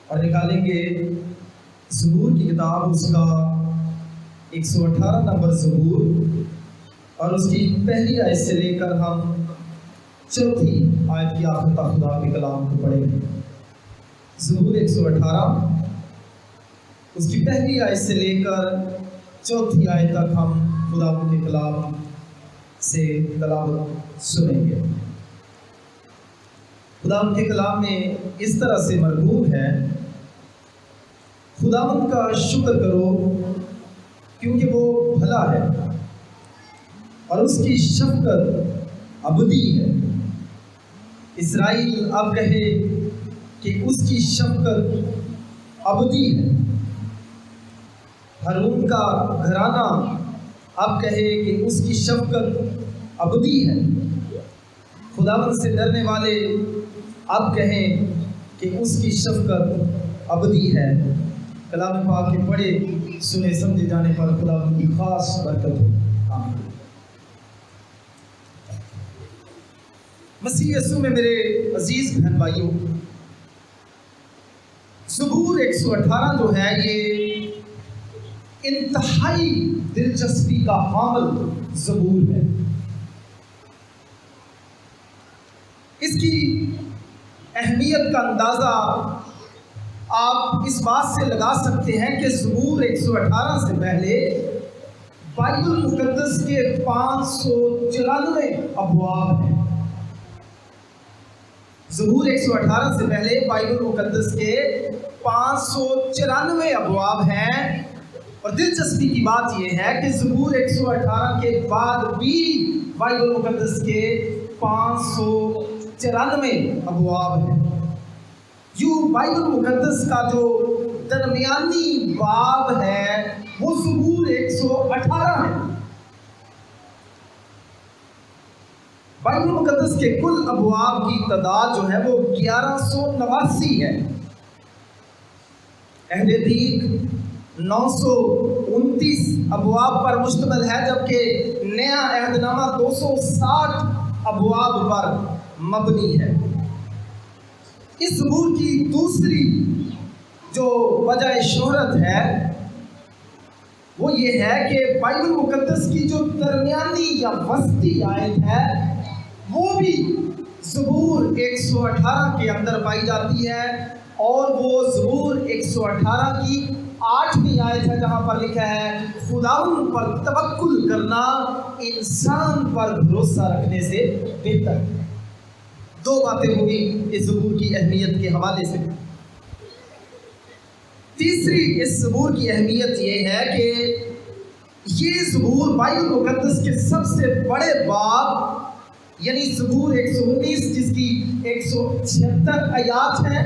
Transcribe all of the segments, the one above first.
اور نکالیں گے زبور کی کتاب، اس کا 118 نمبر زبور، اور اس کی پہلی آیت سے لے کر ہم چوتھی آیت کی آخر تک خدا کے کلام کو پڑھیں گے۔ زبور 118 اس کی پہلی آیت سے لے کر چوتھی آیت تک ہم خدا کے کلام سے تلاوت سنیں گے۔ خدا کے کلام میں اس طرح سے مرغوب ہے: خداوند کا شکر کرو کیونکہ وہ بھلا ہے اور اس کی شفقت ابدی ہے۔ اسرائیل اب کہے کہ اس کی شفقت ابدی ہے۔ ہارون کا گھرانہ اب کہے کہ اس کی شفقت ابدی ہے۔ خداوند سے ڈرنے والے اب کہیں کہ اس کی شفقت ابدی ہے۔ کلام پاک کے پڑھے سنے سمجھے جانے پر خداوند کی خاص برکت ہو، آمین۔ مسیح یسوع میں میرے عزیز بہن بھائیوں، زبور 118 جو ہے یہ انتہائی دلچسپی کا حامل زبور ہے۔ اس کی اہمیت کا اندازہ آپ اس بات سے لگا سکتے ہیں کہ زبور 118 سے پہلے بائبل مقدس کے 594 ابواب ہیں۔ زبور 118 سے پہلے بائبل مقدس کے 594 ابواب ہیں، اور دلچسپی کی بات یہ ہے کہ زبور 118 کے بعد بھی بائبل مقدس کے 594 ابواب ہیں۔ یوں بائبل مقدس کا جو درمیانی باب ہے وہ زبور 118 ہے۔ بائبل مقدس کے کل ابواب کی تعداد جو ہے وہ 1189 ہے۔ اہل حدیث 929 ابواب پر مشتمل ہے، جبکہ نیا عہد نامہ 260 ابواب پر مبنی ہے۔ اس زبور کی دوسری جو وجہ شہرت ہے وہ یہ ہے کہ بائبل مقدس کی جو درمیانی یا وسطی آیت ہے وہ بھی زبور 118 کے اندر پائی جاتی ہے، اور وہ زبور 118 کی 8ویں آیت ہے، جہاں پر لکھا ہے خداوند پر توکل کرنا انسان پر بھروسہ رکھنے سے بہتر ہے۔ دو باتیں ہوگی اس زبور کی اہمیت کے حوالے سے۔ تیسری اس زبور کی اہمیت یہ ہے کہ یہ زبور بائبل مقدس کے سب سے بڑے باب یعنی زبور 119 جس کی 176 آیات ہیں،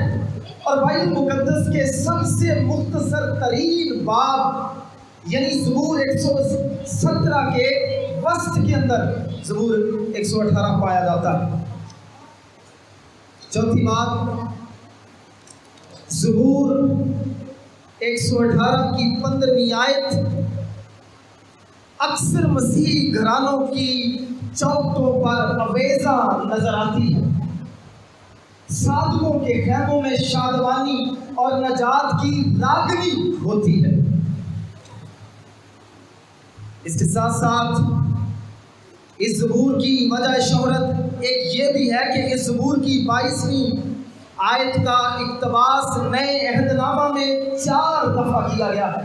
اور بائبل مقدس کے سب سے مختصر ترین باب یعنی زبور 117 کے وسط کے اندر زبور 118 پایا جاتا ہے۔ چوتھی بات، زبور 118 کی 15ویں آیت اکثر مسیحی گھرانوں کی چوکھٹوں پر آویزاں نظر آتی ہے۔ صادقوں کے خیموں میں شادمانی اور نجات کی راگنی ہوتی ہے۔ اس کے ساتھ ساتھ اس زبور کی وجہ شہرت ایک یہ بھی ہے کہ اس زبور کی 22ویں آیت کا اقتباس نئے عہد نامہ میں 4 دفعہ کیا گیا ہے،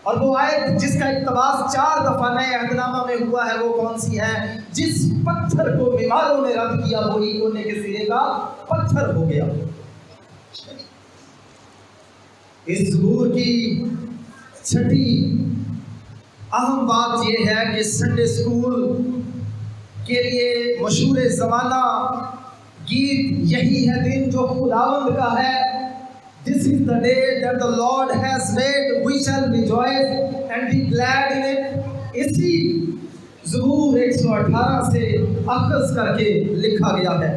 اور وہ آیت جس کا اقتباس 4 دفعہ نئے عہد نامہ میں ہوا ہے وہ کون سی ہے؟ جس پتھر کو بیماروں نے رد کیا وہی کونے کے سرے کا پتھر ہو گیا۔ اس زبور کی چھٹی اہم بات یہ ہے کہ سنڈے سکول کے لیے مشہور زمانہ گیت یہی ہے دن جو خداوند کا ہے، This is the day that the Lord has made, we shall rejoice and be glad in it۔ اسی زبور 118 سے اخذ کر کے لکھا گیا ہے۔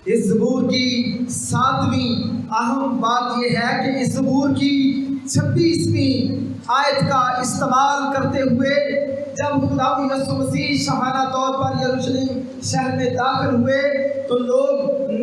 اس زبور کی 7ویں اہم بات یہ ہے کہ اس زبور کی 26ویں آیت کا استعمال کرتے ہوئے جب خداوند یسوع مسیح شاہانہ طور پر یروشلم شہر میں داخل ہوئے تو لوگ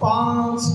5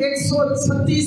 136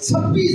26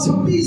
26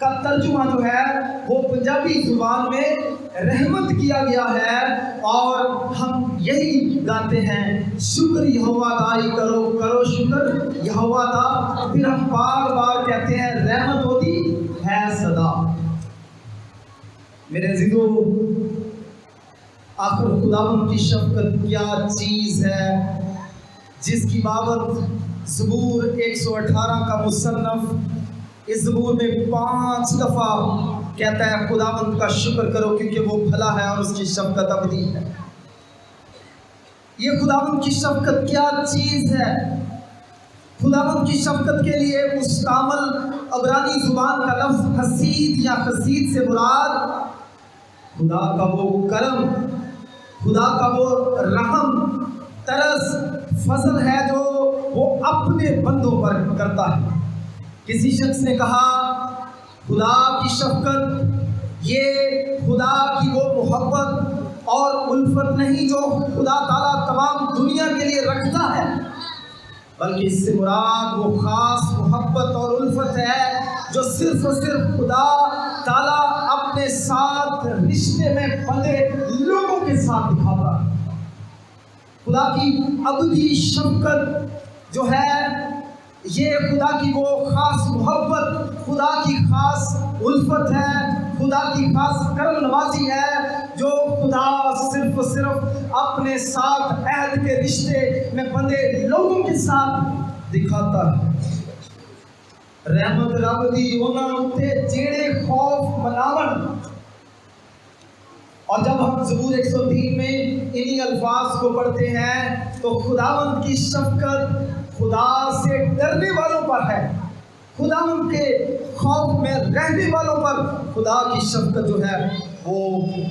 کا ترجمہ جو ہے وہ پنجابی زبان میں رحمت کیا گیا ہے، اور ہم یہی گاتے ہیں، شکر یہوہ دائی کرو کرو شکر یہوہ دا، پھر ہم بار بار کہتے ہیں رحمت ہوتی ہے صدا۔ میرے عزیزو، آخر خداوند کی شفقت کیا چیز ہے جس کی بابت زبور 118 کا مصنف اس زبور میں 5 دفعہ کہتا ہے خداوند کا شکر کرو کیونکہ وہ بھلا ہے اور اس کی شفقت ابدی ہے۔ یہ خداوند کی شفقت کیا چیز ہے؟ خداوند کی شفقت کے لیے مستعمل عبرانی زبان کا لفظ حسید یا حسید سے مراد خدا کا وہ کرم، خدا کا وہ رحم، ترس، فضل ہے جو وہ اپنے بندوں پر کرتا ہے۔ کسی شخص نے کہا خدا کی شفقت یہ خدا کی وہ محبت اور الفت نہیں جو خدا تعالیٰ تمام دنیا کے لیے رکھتا ہے، بلکہ اس سے مراد وہ خاص محبت اور الفت ہے جو صرف اور صرف خدا تعالیٰ اپنے ساتھ رشتے میں بندے لوگوں کے ساتھ دکھاتا ہے۔ خدا کی ابدی شفقت جو ہے یہ خدا کی وہ خاص محبت، خدا کی خاص الفت ہے، خدا کی خاص کرم نوازی ہے جو خدا صرف اور صرف اپنے ساتھ عہد کے رشتے میں بندے لوگوں کے ساتھ دکھاتا ہے۔ رحمت رب دی انہاں اُتے جیڑے خوف مناون، اور جب ہم زبور 103 میں انہی الفاظ کو پڑھتے ہیں تو خداوند کی شفقت خدا سے ڈرنے والوں پر ہے، خداوند کے خوف میں رہنے والوں پر خدا کی شفقت جو ہے وہ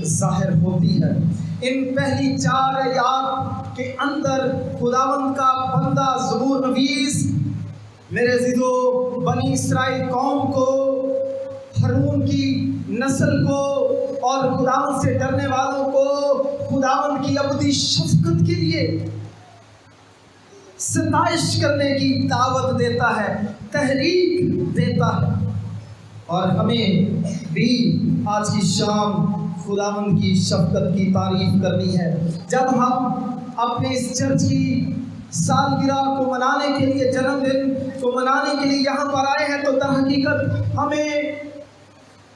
ظاہر ہوتی ہے۔ ان پہلی 4 آیات کے اندر خداوند کا بندہ زبور نویس میرے عزیزو بنی اسرائیل قوم کو، ہارون کی نسل کو اور خداوند سے ڈرنے والوں کو خداوند کی ابدی شفقت کے لیے ستائش کرنے کی دعوت دیتا ہے، تحریک دیتا ہے۔ اور ہمیں بھی آج کی شام خداوند کی شفقت کی تعریف کرنی ہے۔ جب ہم اپنے اس چرچ کی سالگرہ کو منانے کے لیے، جنم دن کو منانے کے لیے یہاں پر آئے ہیں تو در حقیقت ہمیں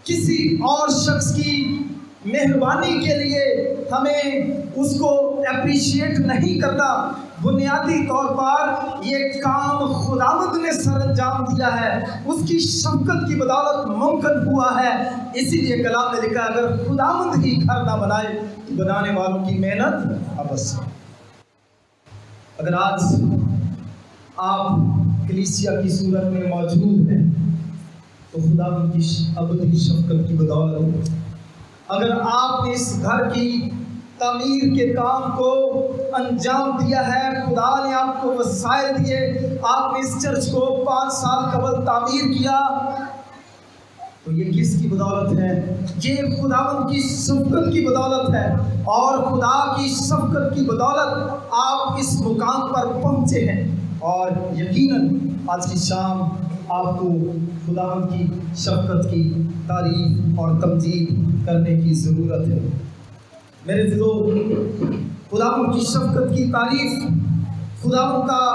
کسی اور شخص کی مہربانی کے لیے ہمیں اس کو اپریشیٹ نہیں کرنا، بنیادی طور پر یہ کام خداوند نے سر انجام دیا ہے، اس کی شفقت کی بدولت ممکن ہوا ہے۔ اسی لیے کلام میں لکھا اگر خداوند ہی گھر نہ بنائے تو بنانے والوں کی محنت ابس ہے۔ اگر آج آپ کلیسیا کی صورت میں موجود ہیں تو خداوند کی ابدی شفقت کی بدولت، اگر آپ نے اس گھر کی تعمیر کے کام کو انجام دیا ہے، خدا نے آپ کو وسائل دیے، آپ نے اس چرچ کو 5 سال قبل تعمیر کیا، تو یہ کس کی بدولت ہے؟ یہ خداوند کی شفقت کی بدولت ہے، اور خدا کی شفقت کی بدولت آپ اس مقام پر پہنچے ہیں، اور یقیناً آج کی شام آپ کو خداوند کی شفقت کی تعریف اور تمجید کرنے کی ضرورت ہے۔ میرے دلو، خداوند کی شفقت کی تعریف خداوند کا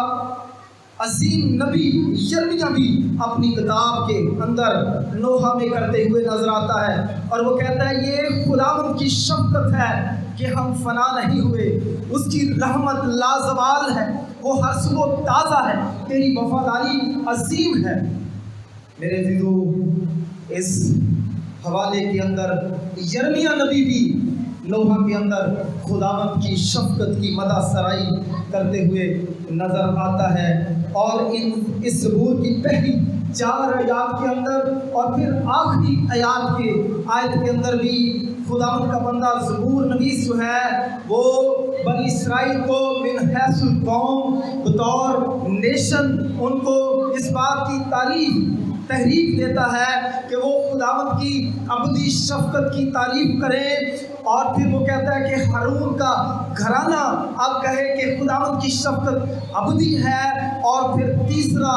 عظیم نبی یرمیہ بھی اپنی کتاب کے اندر نوحہ میں کرتے ہوئے نظر آتا ہے، اور وہ کہتا ہے یہ خداوند کی شفقت ہے کہ ہم فنا نہیں ہوئے، اس کی رحمت لازوال ہے، وہ ہر صبح تازہ ہے، تیری وفاداری عظیم ہے۔ میرے عزیزو، اس حوالے کے اندر یرمیہ نبی بھی نوحہ کے اندر خداوند کی شفقت کی مدح سرائی کرتے ہوئے نظر آتا ہے، اور اس زبور کی پہلی 4 آیات کے اندر اور پھر آخری آیت کے اندر بھی خداوند کا بندہ زبور نویس جو ہے وہ بنی اسرائیل کو من حیث القوم بطور نیشن ان کو اس بات کی تحریک دیتا ہے کہ وہ خداوند کی ابدی شفقت کی تعریف کریں، اور پھر وہ کہتا ہے کہ ہارون کا گھرانہ اب کہے کہ خداوند کی شفقت ابدی ہے، اور پھر تیسرا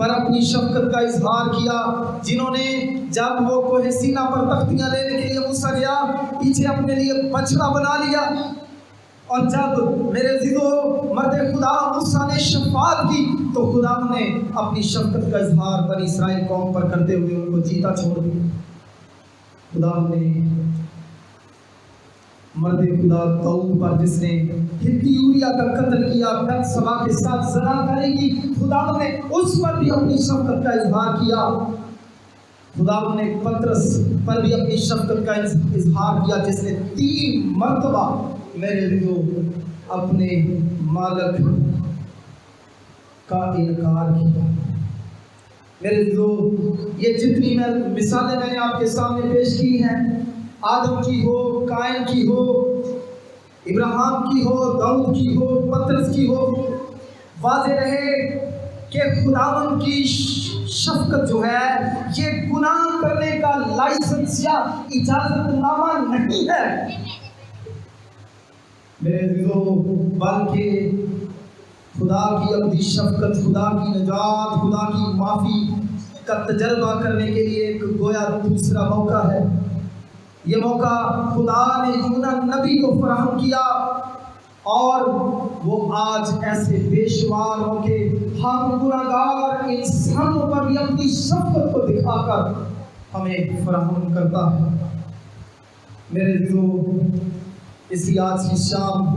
پر اپنی شفقت کا اظہار کیا، جنہوں نے جب وہ کوہ سینا پر تختیاں لینے کے لیے موسیٰ گیا پیچھے اپنے لیے بچڑا بنا لیا، اور جب میرے عزیزو مرد خدا موسیٰ نے شفاعت کی تو خدا نے اپنی شفقت کا اظہار بنی اسرائیل قوم پر کرتے ہوئے ان کو جیتا چھوڑ دیا۔ خدا نے مرد خدا داؤد پر جس نے ہتی یوریا کا قتل کیا، بتسبا کے ساتھ زنا کرے گی، خدا نے اس پر بھی اپنی شفقت کا اظہار کیا۔ خدا نے پترس پر بھی اپنی شفقت کا اظہار کیا، جس نے 3 مرتبہ میرے عزیزو اپنے مالک کا انکار کیا۔ میرے عزیزو یہ جتنی مثالیں میں نے آپ کے سامنے پیش کی ہیں، آدم کی ہو، قائن کی ہو، ابراہیم کی ہو، داؤد کی ہو، پترس کی ہو، واضح رہے کہ خداوند کی شفقت جو ہے یہ گناہ کرنے کا لائسنس یا اجازت نامہ نہیں ہے میرے عزیزو، بلکہ خدا کی ابدی شفقت، خدا کی نجات، خدا کی معافی کا تجربہ کرنے کے لیے ایک گویا دوسرا موقع ہے۔ یہ موقع خدا نے یونہ نبی کو فراہم کیا، اور وہ آج ایسے بے شمار موقع ہم گناہگار انسانوں پر بھی اپنی شفقت کو دکھا کر ہمیں فراہم کرتا ہے۔ میرے عزیزو، اس لیے آج کی شام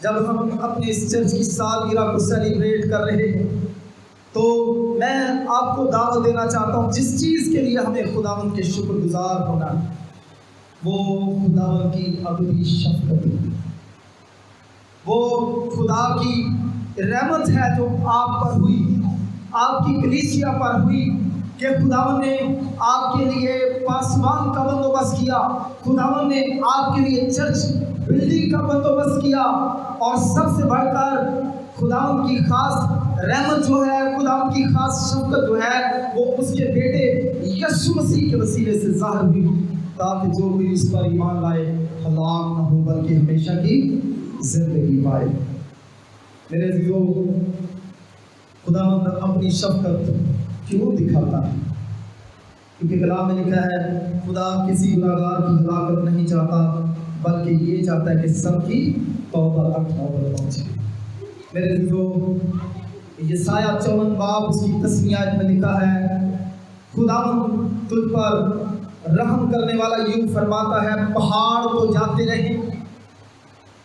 جب ہم اپنے اس چرچ کی سالگرہ کو سیلیبریٹ کر رہے ہیں تو میں آپ کو دعوت دینا چاہتا ہوں، جس چیز کے لیے ہمیں خداوند کے شکر گزار ہونا ہے وہ خداوند کی ابدی شفقت ہے، وہ خدا کی رحمت ہے جو آپ پر ہوئی، آپ کی کلیسیا پر ہوئی، کہ خداوند نے آپ کے لیے پاسبان کا بندوبست کیا، خداوند نے آپ کے لیے چرچ بلڈنگ کا بندوبست کیا، اور سب سے بڑھ کر خداوند کی خاص رحمت جو ہے، خداوند کی خاص شفقت جو ہے وہ اس کے بیٹے یسوع مسیح کے وسیلے سے ظاہر ہوئی، تاکہ جو کوئی اس پر ایمان لائے ہلاک نہ ہو بلکہ ہمیشہ کی زندگی پائے۔ میرے عزیزو، خداوند اپنی شفقت کیوں دکھاتا ہے؟ کیونکہ کلام میں لکھا ہے خدا کسی گناہگار کی ہلاکت نہیں چاہتا بلکہ یہ چاہتا ہے کہ سب کی توبہ تک نوبت پہنچے۔ میرے عزیزو، یسایہ 54 باب اس کی تسمیہ میں لکھا ہے خداوند تجھ پر رحم کرنے والا یوں فرماتا ہے، پہاڑ تو جاتے رہیں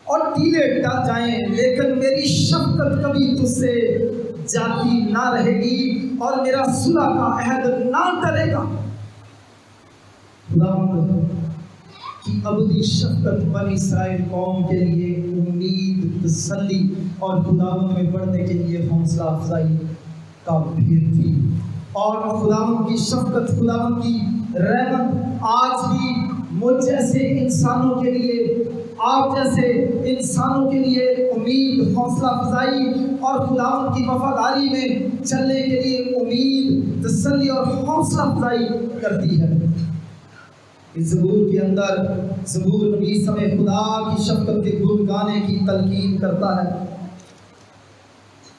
اور ٹیلے ٹل جائیں لیکن میری شفقت کبھی تجھ سے جاتی نہ رہے گی اور میرا صلح کا عہد نہ ٹلے گا۔ خداوند کی ابدی شفقت بنی اسرائیل قوم کے لیے امید، تسلی اور خداوند میں بڑھنے کے لیے حوصلہ افزائی کا بھیر تھی، اور خداوند کی شفقت، خداوند کی رحمت آج بھی مجھ جیسے انسانوں کے لیے، آپ جیسے انسانوں کے لیے امید، حوصلہ افزائی اور خداوند کی وفاداری میں چلنے کے لیے امید، تسلی اور حوصلہ افزائی کرتی ہے۔ اس زبور کے اندر زبور نویس ہمیں خدا کی شفقت کے گن گانے کی تلقین کرتا ہے۔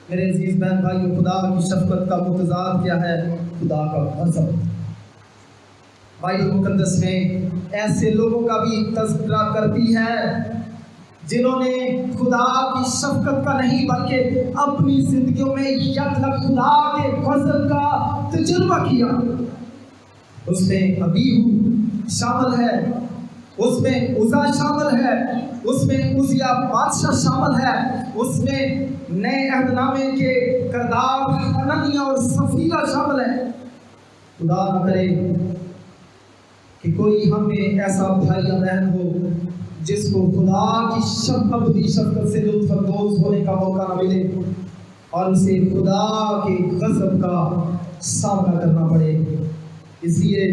میرے عزیز بہن بھائیو، خدا کی شفقت کا متضاد کیا ہے؟ خدا کا غضب۔ بائبل مقدس میں ایسے لوگوں کا بھی تذکرہ کرتی ہے جنہوں نے خدا کی شفقت کا نہیں بلکہ اپنی زندگیوں میں یکلک خدا کے غضب کا تجربہ کیا۔ اس میں ابیہو شامل ہے، اس میں عزا شامل ہے، اس میں عزیہ بادشاہ شامل ہے، اس میں نئے عہد نامے کے کردار حنانیہ اور صفیرہ شامل ہے۔ خدا نہ کرے کہ کوئی ہم میں ایسا بھائی یا بہن ہو جس کو خدا کی ابدی شفقت سے لطف اندوز ہونے کا موقع نہ ملے اور اسے خدا کے غضب کا سامنا کرنا پڑے۔ اس لیے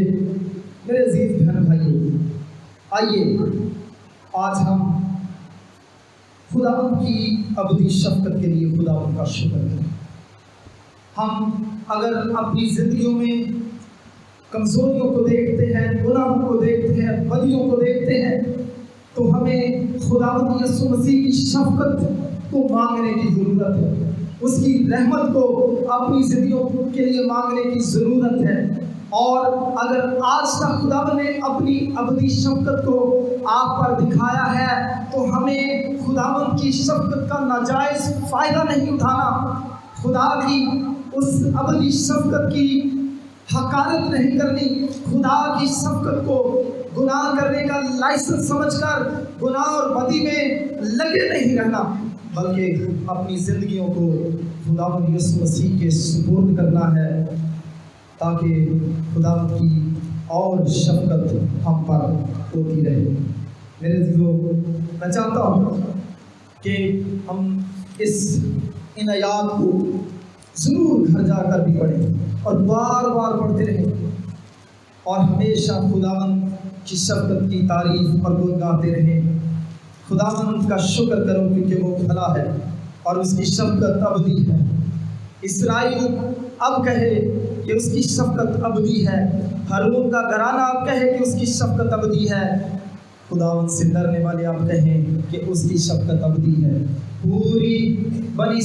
میرے عزیز بہن بھائیو، آئیے آج ہم خداوند کی ابدی شفقت کے لیے خداوند کا شکر کریں۔ ہم اگر اپنی زندگیوں میں کمزوریوں کو دیکھتے ہیں، گناہوں کو دیکھتے ہیں، بدیوں کو دیکھتے ہیں تو ہمیں خداوند یسوع مسیح کی شفقت کو مانگنے کی ضرورت ہے۔ اس کی رحمت کو اپنی زندگیوں کے لیے مانگنے کی ضرورت ہے۔ اور اگر آج تک خداوند نے اپنی ابدی شفقت کو آپ پر دکھایا ہے تو ہمیں خداوند کی شفقت کا ناجائز فائدہ نہیں اٹھانا، خدا کی اس ابدی شفقت کی حقارت نہیں کرنی، خدا کی شفقت کو گناہ کرنے کا لائسنس سمجھ کر گناہ اور بدی میں لگے نہیں رہنا، بلکہ اپنی زندگیوں کو خداوند یسوع مسیح کے سپرد کرنا ہے تاکہ خداوند کی اور شفقت ہم پر ہوتی رہے۔ میرے عزیزو، میں چاہتا ہوں کہ ہم ان آیات کو ضرور گھر جا کر بھی پڑھیں اور بار بار پڑھتے رہیں اور ہمیشہ خداوند کی شفقت کی تعریف اور گن گاتے رہیں۔ خداوند کا شکر کرو کیونکہ وہ بھلا ہے اور اس کی شفقت ابدی ہے۔ اسرائیل اب کہے کہ اس کی شفقت ابدی ہے، ہارون کا گھرانہ اب کہے کہ اس کی شفقت ابدی ہے، خداوند سے ڈرنے والے اب کہیں کہ اس کی شفقت ابدی ہے۔ پوری بنی